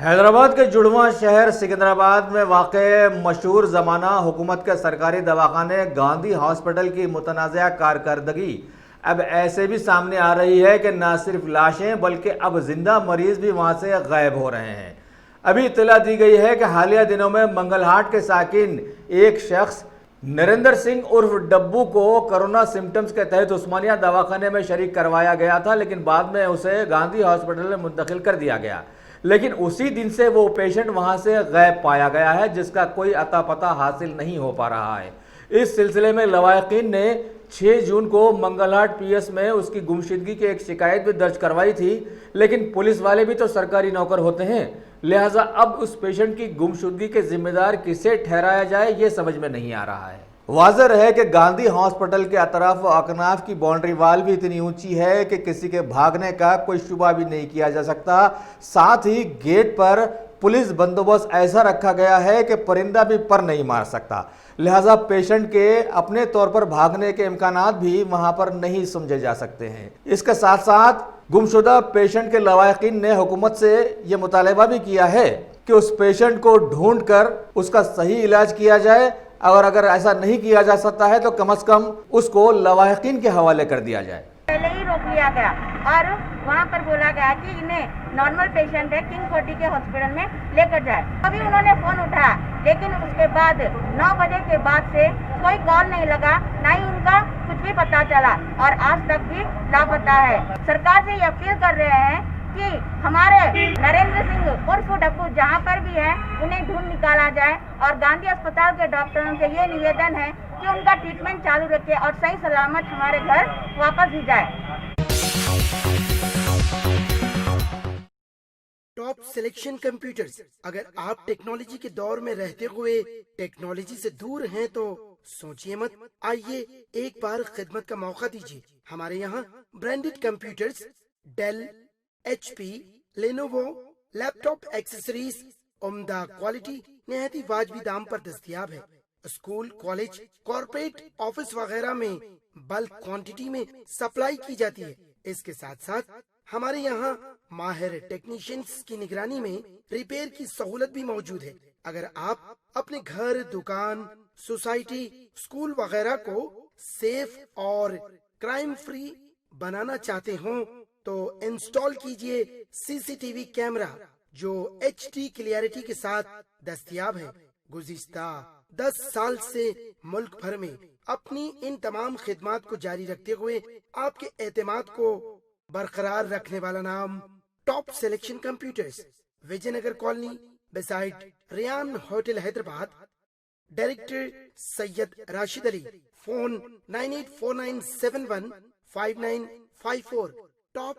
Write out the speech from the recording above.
حیدرآباد کے جڑواں شہر سکندرآباد میں واقع مشہور زمانہ حکومت کے سرکاری دواخانے گاندھی ہاسپٹل کی متنازعہ کارکردگی اب ایسے بھی سامنے آ رہی ہے کہ نہ صرف لاشیں بلکہ اب زندہ مریض بھی وہاں سے غائب ہو رہے ہیں۔ ابھی اطلاع دی گئی ہے کہ حالیہ دنوں میں منگل ہاٹ کے ساکن ایک شخص نریندر سنگھ عرف ڈبو کو کرونا سمٹمز کے تحت عثمانیہ دواخانے میں شریک کروایا گیا تھا، لیکن بعد میں اسے گاندھی ہاسپٹل میں منتقل کر دیا گیا، لیکن اسی دن سے وہ پیشنٹ وہاں سے غائب پایا گیا ہے، جس کا کوئی اتا پتہ حاصل نہیں ہو پا رہا ہے۔ اس سلسلے میں لواحقین نے 6 جون کو منگل ہاٹ پی ایس میں اس کی گمشدگی کی ایک شکایت بھی درج کروائی تھی، لیکن پولیس والے بھی تو سرکاری نوکر ہوتے ہیں، لہٰذا اب اس پیشنٹ کی گمشدگی کے ذمہ دار کسے ٹھہرایا جائے یہ سمجھ میں نہیں آ رہا ہے۔ واضح رہے کہ گاندھی ہاسپٹل کے اطراف و اکناف کی باؤنڈری وال بھی اتنی اونچی ہے کہ کسی کے بھاگنے کا کوئی شبہ بھی نہیں کیا جا سکتا، ساتھ ہی گیٹ پر پولیس بندوبست ایسا رکھا گیا ہے کہ پرندہ بھی پر نہیں مار سکتا، لہٰذا پیشنٹ کے اپنے طور پر بھاگنے کے امکانات بھی وہاں پر نہیں سمجھے جا سکتے ہیں۔ اس کے ساتھ ساتھ گمشدہ پیشنٹ کے لواحقین نے حکومت سے یہ مطالبہ بھی کیا ہے کہ اس پیشنٹ کو ڈھونڈ کر اس کا صحیح علاج کیا جائے، اور اگر ایسا نہیں کیا جا سکتا ہے تو کم از کم اس کو لواحقین کے حوالے کر دیا جائے۔ پہلے ہی روک لیا گیا اور وہاں پر بولا گیا کہ انہیں نارمل پیشنٹ ہے کنگ 40 کے ہاسپٹل میں لے کر جائے۔ ابھی انہوں نے فون اٹھایا، لیکن اس کے بعد 9 بجے کے بعد سے کوئی کال نہیں لگا، نہ ہی ان کا کچھ بھی پتہ چلا، اور آج تک بھی لاپتہ ہے۔ سرکار سے یہ اپیل کر رہے ہیں کہ ہمارے نریندر سنگھ عرف ڈبو جہاں پر بھی ہے انہیں ڈھونڈ نکالا جائے، اور گاندھی اسپتال کے ڈاکٹروں سے یہ نویدن ہے کہ ان کا ٹریٹمنٹ چالو رکھے اور صحیح سلامت ہمارے گھر واپس بھی جائے۔ ٹاپ سلیکشن کمپیوٹرز، اگر آپ ٹیکنالوجی کے دور میں رہتے ہوئے ٹیکنالوجی سے دور ہیں تو سوچئے مت، آئیے ایک بار خدمت کا موقع دیجیے۔ ہمارے یہاں branded computers, Dell, H P, Lenovo, laptop accessories عمدہ کوالٹی نہایت ہی واجبی دام پر دستیاب ہے۔ اسکول، کالج، کارپوریٹ آفس وغیرہ میں بلک کوانٹٹی میں سپلائی کی جاتی ہے۔ اس کے ساتھ ساتھ ہمارے یہاں ماہر ٹیکنیشینز کی نگرانی میں ریپیئر کی سہولت بھی موجود ہے۔ اگر آپ اپنے گھر، دکان، سوسائٹی، اسکول وغیرہ کو سیف اور کرائم فری بنانا چاہتے ہوں تو انسٹال کیجئے سی سی ٹی وی کیمرہ جو ایچ ڈی کلیئرٹی کے ساتھ دستیاب ہے۔ گزشتہ 10 سال سے ملک بھر میں اپنی ان تمام خدمات کو جاری رکھتے ہوئے آپ کے اعتماد کو برقرار رکھنے والا نام top selection computers, Vijay Nagar colony beside Ryan hotel Hyderabad, director Syed Rashid Ali, phone 9849715954۔ Top